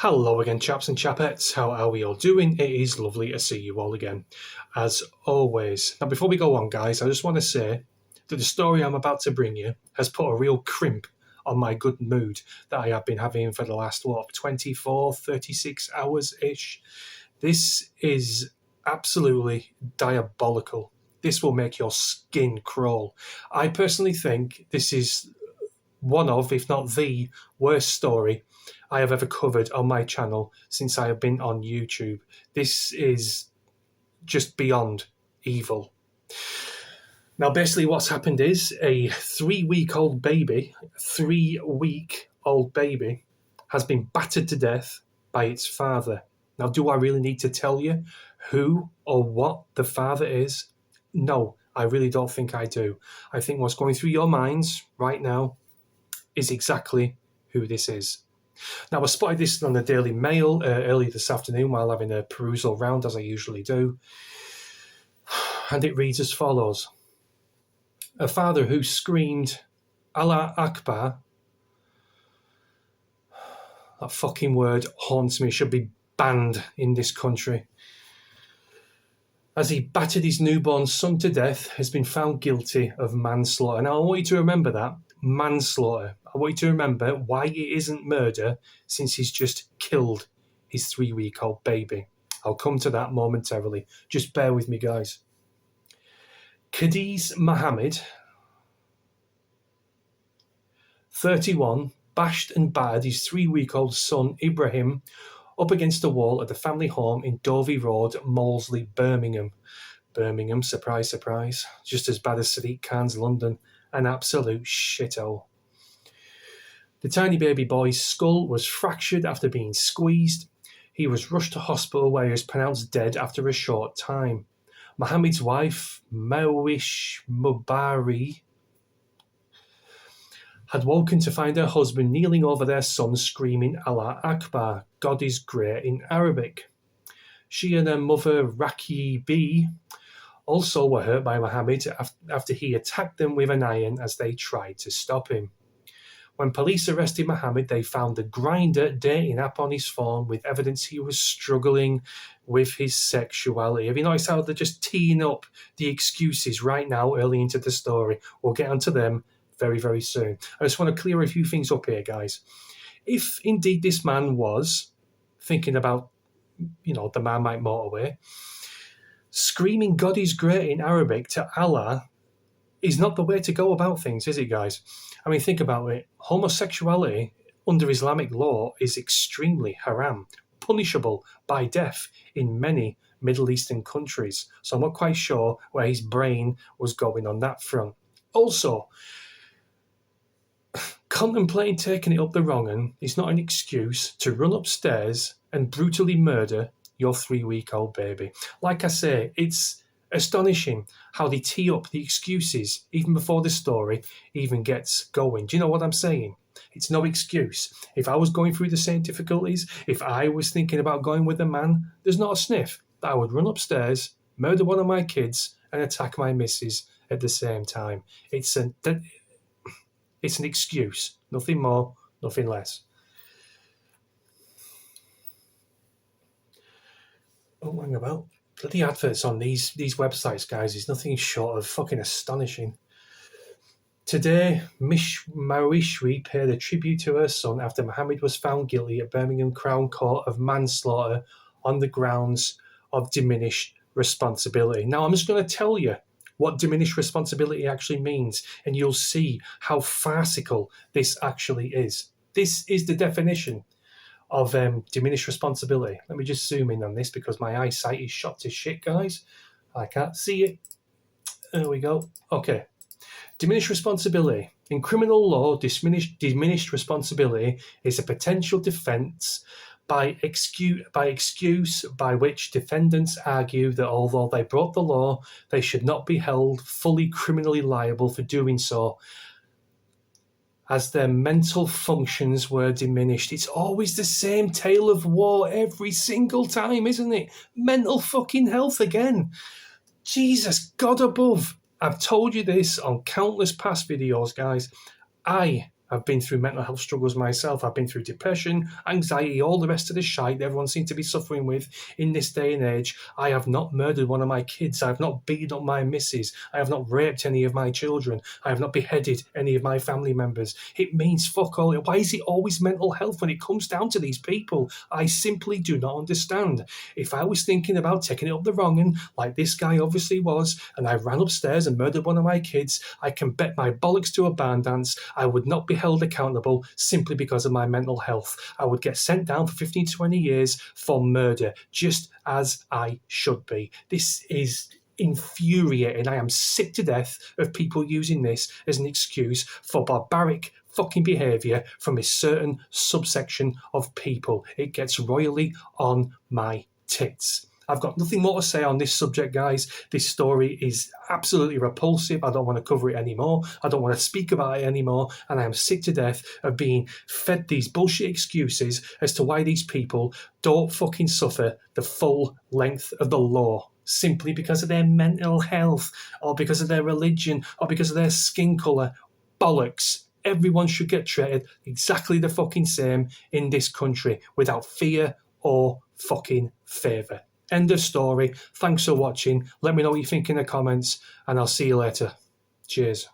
Hello again, chaps and chapettes. How are we all doing? It is lovely to see you all again, as always. Now, before we go on, guys, I just want to say that the story I'm about to bring you has put a real crimp on my good mood that I have been having for the last, 24, 36 hours-ish. This is absolutely diabolical. This will make your skin crawl. I personally think this is one of, if not the worst story I have ever covered on my channel since I have been on YouTube. This is just beyond evil. Now, basically what's happened is a 3-week-old baby has been battered to death by its father. Now, do I really need to tell you who or what the father is? No, I really don't think I do. I think what's going through your minds right now is exactly who this is. Now, I spotted this on the Daily Mail early this afternoon while having a perusal round, as I usually do. And it reads as follows. A father who screamed, Allah Akbar. That fucking word haunts me. It should be banned in this country. As he battered his newborn son to death, has been found guilty of manslaughter. Now, I want you to remember that. Manslaughter. I want you to remember why it isn't murder, since he's just killed his 3-week-old baby. I'll come to that momentarily. Just bear with me, guys. Qadiz Mohammed, 31, bashed and battered his 3-week-old son Ibrahim up against a wall at the family home in Dovey Road, Molesey, Birmingham. Birmingham, surprise, surprise. Just as bad as Sadiq Khan's London. An absolute shithole. The tiny baby boy's skull was fractured after being squeezed. He was rushed to hospital where he was pronounced dead after a short time. Mohammed's wife, Mawish Mubari, had woken to find her husband kneeling over their son screaming Allah Akbar, God is great in Arabic. She and her mother, Raki B, also were hurt by Mohammed after he attacked them with an iron as they tried to stop him. When police arrested Mohammed, they found the Grindr dating app on his phone with evidence he was struggling with his sexuality. Have you noticed how they're just teeing up the excuses right now early into the story? We'll get onto them very, very soon. I just want to clear a few things up here, guys. If indeed this man was thinking about, the Marmite motorway, screaming God is great in Arabic to Allah is not the way to go about things, is it, guys? I mean, think about it. Homosexuality under Islamic law is extremely haram, punishable by death in many Middle Eastern countries. So I'm not quite sure where his brain was going on that front. Also, contemplating taking it up the wrong end is not an excuse to run upstairs and brutally murder your 3-week-old baby. Like I say, it's astonishing how they tee up the excuses even before the story even gets going. Do you know what I'm saying? It's no excuse. If I was going through the same difficulties, if I was thinking about going with a man, there's not a sniff that I would run upstairs, murder one of my kids, and attack my missus at the same time. It's an excuse. Nothing more, nothing less. Oh, hang about. Bloody adverts on these websites, guys, is nothing short of fucking astonishing. Today, Marishri paid a tribute to her son after Mohammed was found guilty at Birmingham Crown Court of manslaughter on the grounds of diminished responsibility. Now, I'm just going to tell you what diminished responsibility actually means, and you'll see how farcical this actually is. This is the definition of diminished responsibility. Let me just zoom in on this because my eyesight is shot to shit, guys. I can't see it. There we go. Okay. Diminished responsibility. In criminal law, diminished responsibility is a potential defence by excuse by which defendants argue that although they broke the law, they should not be held fully criminally liable for doing so, as their mental functions were diminished. It's always the same tale of woe every single time, isn't it? Mental fucking health again. Jesus, God above. I've told you this on countless past videos, guys. I I've been through mental health struggles myself. I've been through depression, anxiety, all the rest of the shite that everyone seems to be suffering with in this day and age. I have not murdered one of my kids. I have not beaten up my missus. I have not raped any of my children. I have not beheaded any of my family members. It means fuck all. Why is it always mental health when it comes down to these people? I simply do not understand. If I was thinking about taking it up the wrong end, like this guy obviously was, and I ran upstairs and murdered one of my kids, I can bet my bollocks to a barn dance I would not be held accountable simply because of my mental health. I would get sent down for 15, 20 years for murder, just as I should be. This is infuriating. I am sick to death of people using this as an excuse for barbaric fucking behaviour from a certain subsection of people. It gets royally on my tits. I've got nothing more to say on this subject, guys. This story is absolutely repulsive. I don't want to cover it anymore. I don't want to speak about it anymore. And I am sick to death of being fed these bullshit excuses as to why these people don't fucking suffer the full length of the law simply because of their mental health or because of their religion or because of their skin colour. Bollocks. Everyone should get treated exactly the fucking same in this country without fear or fucking favour. End of story. Thanks for watching. Let me know what you think in the comments, and I'll see you later. Cheers.